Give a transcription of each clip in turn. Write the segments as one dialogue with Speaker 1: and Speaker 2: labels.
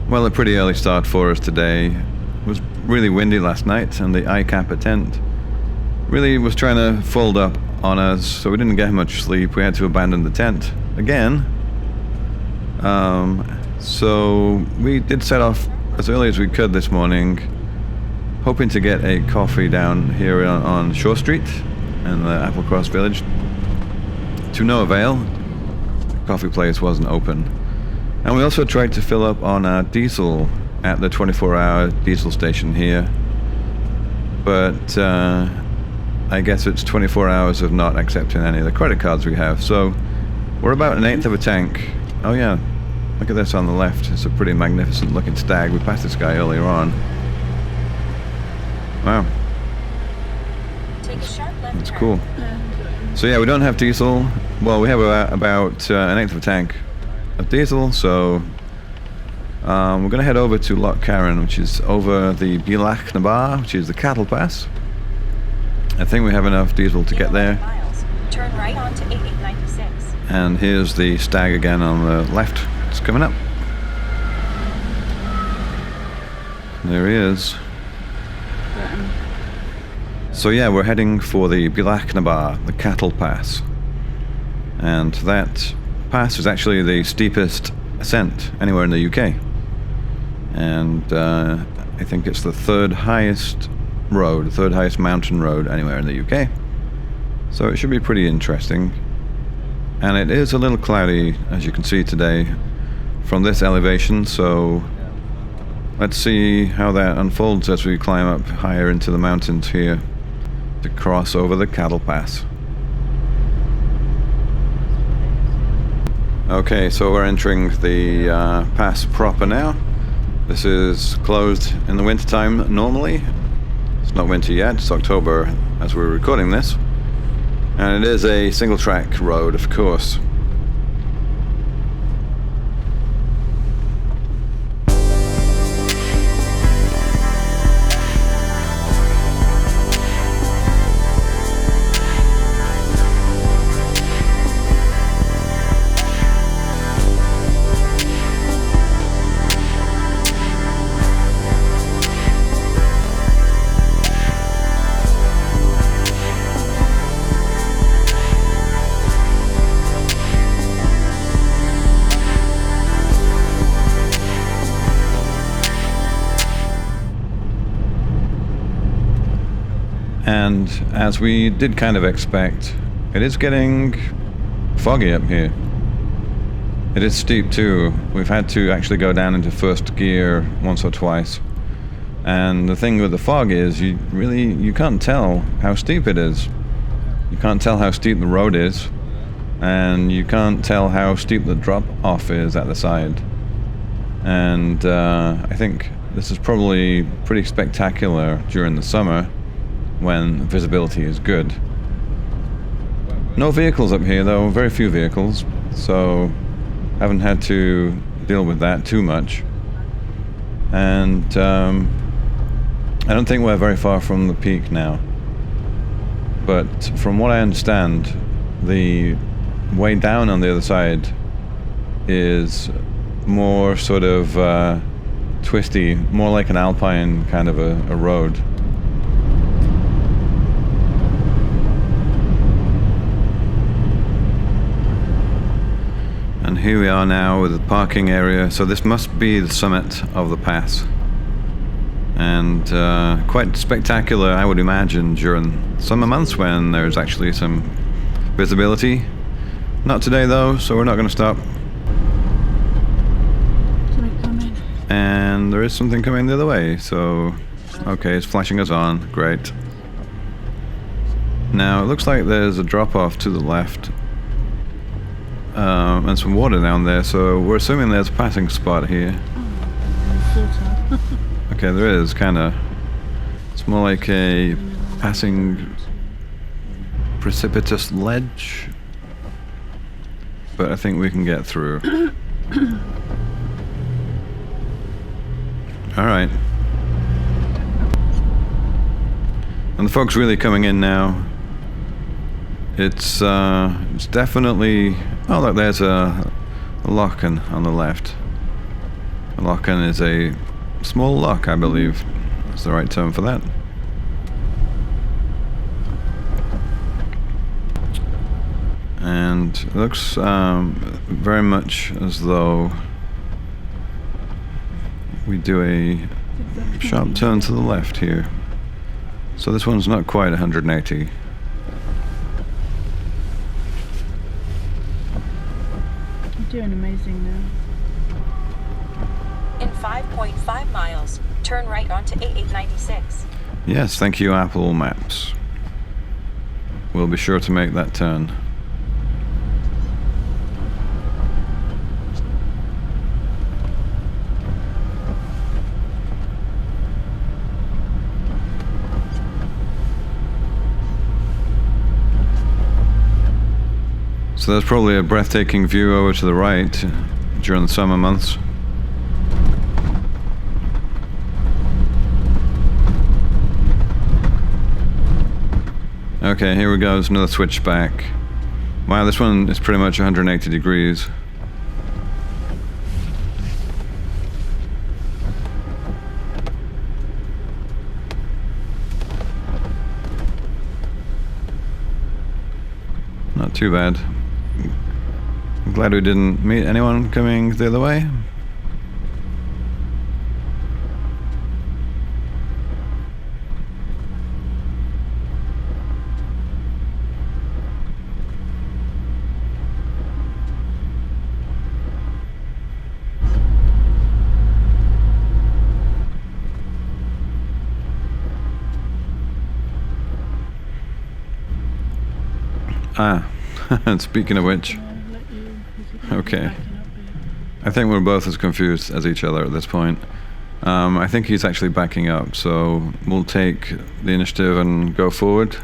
Speaker 1: Well, a pretty early start for us today. It was really windy last night, and the iCapper tent really was trying to fold up on us, so we didn't get much sleep. We had to abandon the tent again. So we did set off as early as we could this morning, hoping to get a coffee down here on Shore Street in the Applecross village. To no avail. The coffee place wasn't open. And we also tried to fill up on our diesel at the 24-hour diesel station here. But I guess it's 24 hours of not accepting any of the credit cards we have. So we're about 1/8 of a tank. Oh yeah, look at this on the left. It's a pretty magnificent looking stag. We passed this guy earlier on. Wow.
Speaker 2: Take a sharp left
Speaker 1: That's
Speaker 2: turn.
Speaker 1: cool. So yeah, we don't have diesel. Well, we have about 1/8 of a tank of diesel, so we're going to head over to Lochcarron, which is over the Bealach, which is the cattle pass. I think we have enough diesel to get there.
Speaker 2: Miles. Turn right onto 8896.
Speaker 1: And here's the stag again on the left. It's coming up. There he is. So yeah, we're heading for the Bealach, the cattle pass. And that pass is actually the steepest ascent anywhere in the UK. And I think it's the third highest mountain road anywhere in the UK. So it should be pretty interesting. And it is a little cloudy, as you can see today, from this elevation, so let's see how that unfolds as we climb up higher into the mountains here to cross over the cattle pass. Okay, so we're entering the pass proper now. This is closed in the wintertime normally. It's not winter yet, it's October as we're recording this. And it is a single track road, of course. And as we did kind of expect, it is getting foggy up here. It is steep too. We've had to actually go down into first gear once or twice. And the thing with the fog is you can't tell how steep it is. You can't tell how steep the road is. And you can't tell how steep the drop off is at the side. And I think this is probably pretty spectacular during the summer, when visibility is good. No vehicles up here though, very few vehicles, so haven't had to deal with that too much. And I don't think we're very far from the peak now. But from what I understand, the way down on the other side is more sort of twisty, more like an alpine kind of a road. And here we are now with the parking area. So this must be the summit of the pass. And quite spectacular, I would imagine, during summer months when there's actually some visibility. Not today though, so we're not going to stop. And there is something coming the other way, so okay, it's flashing us on, great. Now it looks like there's a drop off to the left. And some water down there, so we're assuming there's a passing spot here. Okay, there is, kinda. It's more like a passing precipitous ledge. But I think we can get through. Alright. And the fog's really coming in now. It's definitely... Oh look, there's a Lochcarron on the left. Lochcarron is a small loch, I believe. That's the right term for that. And it looks very much as though we do a sharp turn to the left here. So this one's not quite 180.
Speaker 3: You're doing amazing now.
Speaker 2: In 5.5 miles, turn right onto 8896.
Speaker 1: Yes, thank you, Apple Maps. We'll be sure to make that turn. So there's probably a breathtaking view over to the right during the summer months. Okay, here we go. There's another switchback. Wow, this one is pretty much 180 degrees. Not too bad. I'm glad we didn't meet anyone coming the other way. Ah, and speaking of which, okay. I think we're both as confused as each other at this point. I think he's actually backing up, so we'll take the initiative and go forward.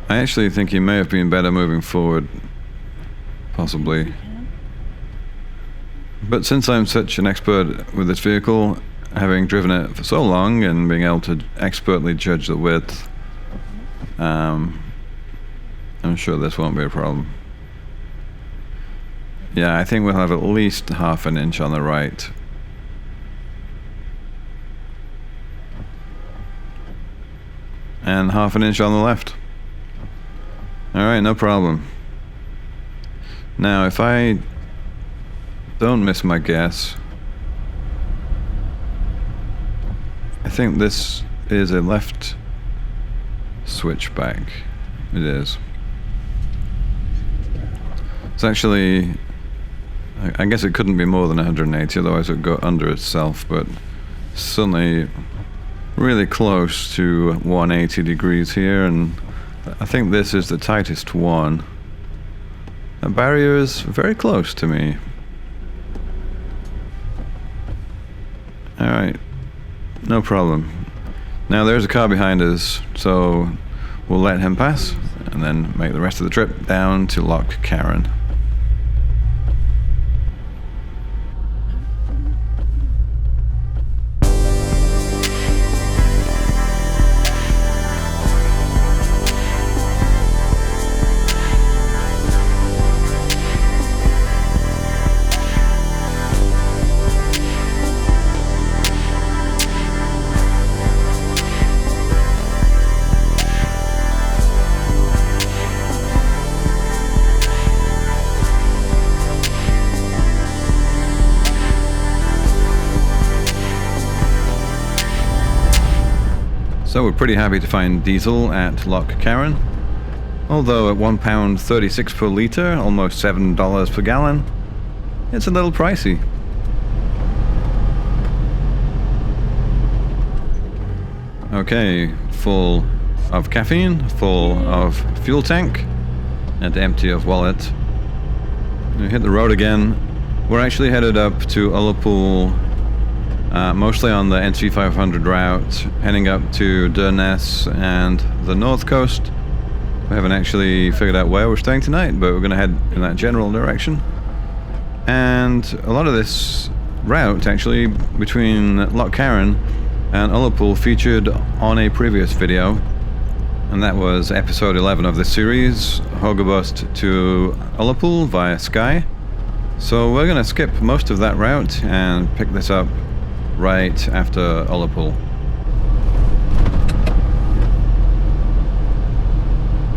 Speaker 1: I actually think he may have been better moving forward, possibly. But since I'm such an expert with this vehicle, having driven it for so long and being able to expertly judge the width, I'm sure this won't be a problem. Yeah, I think we'll have at least half an inch on the right. And half an inch on the left. Alright, no problem. Now, if I don't miss my guess, I think this is a left switchback. It is. It's actually, I guess it couldn't be more than 180, otherwise it would go under itself, but certainly really close to 180 degrees here, and I think this is the tightest one. That barrier is very close to me. Alright. No problem. Now there's a car behind us, so we'll let him pass and then make the rest of the trip down to Lochcarron. So we're pretty happy to find diesel at Lochcarron, although at £1.36 per litre, almost $7 per gallon, it's a little pricey. Okay, full of caffeine, full of fuel tank, and empty of wallet. We hit the road again. We're actually headed up to Ullapool, mostly on the NC500 route, heading up to Durness and the north coast. We haven't actually figured out where we're staying tonight, but we're going to head in that general direction. And a lot of this route, actually, between Lochcarron and Ullapool featured on a previous video. And that was episode 11 of the series, Hogabust to Ullapool via Skye. So we're going to skip most of that route and pick this up right after Ullapool.